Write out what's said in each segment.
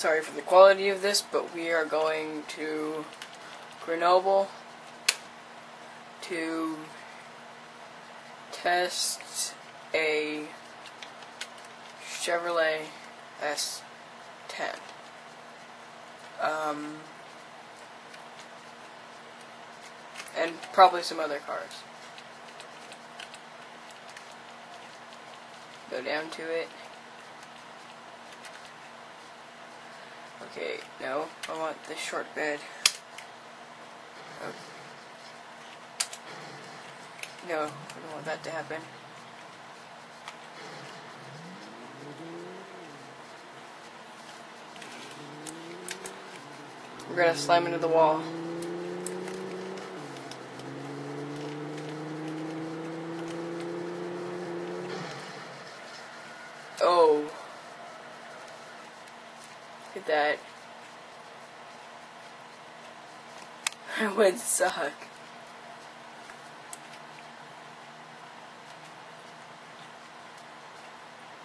sorry for the quality of this, but we are going to Grenoble to test a Chevrolet S10. And probably some other cars. Go down to it. Okay, no, I want the short bed. Okay. No, I don't want that to happen. We're gonna slam into the wall. Oh. Look at that. That would suck.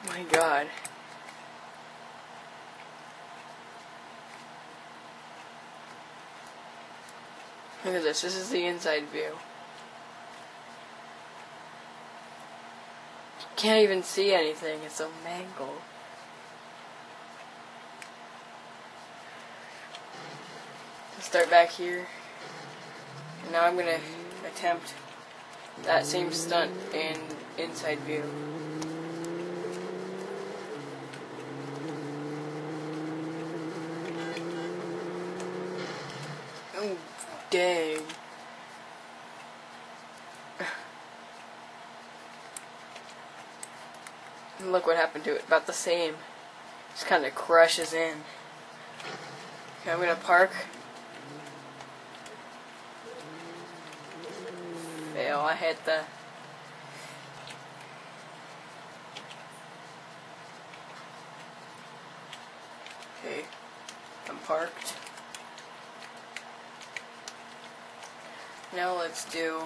My God. Look at this. This is the inside view. Can't even see anything. It's so mangled. Start back here. And now I'm gonna attempt that same stunt in inside view. Oh, dang. And look what happened to it. About the same. Just kind of crushes in. Okay, I'm gonna park. Fail. I hit the... Okay. I'm parked. Now let's do...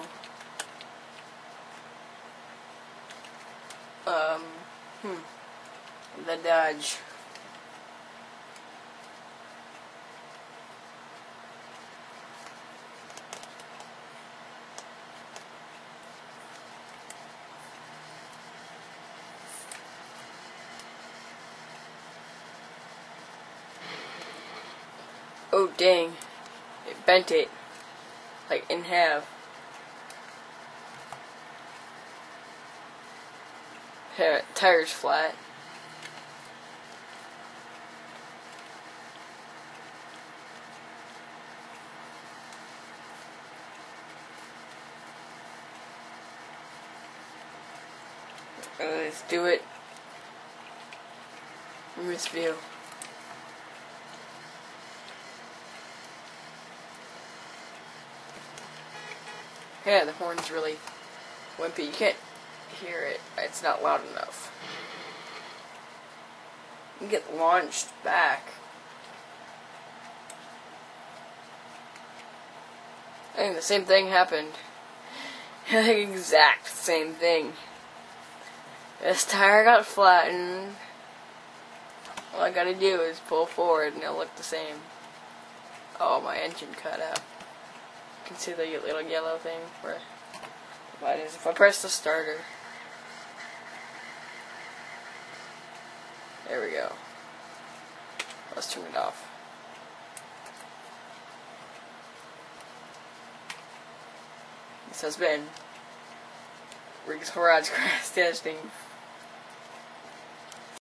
the Dodge. Oh dang, it bent it, like in half. Tire's flat. Let's do it from this view. Yeah, the horn's really wimpy. You can't hear it. It's not loud enough. You can get launched back. I think the same thing happened. The exact same thing. This tire got flattened. All I gotta do is pull forward and it'll look the same. Oh, my engine cut out. You can see the little yellow thing where the light is. If I press the starter. There we go. Let's turn it off. This has been Riggs Garage Crash Testing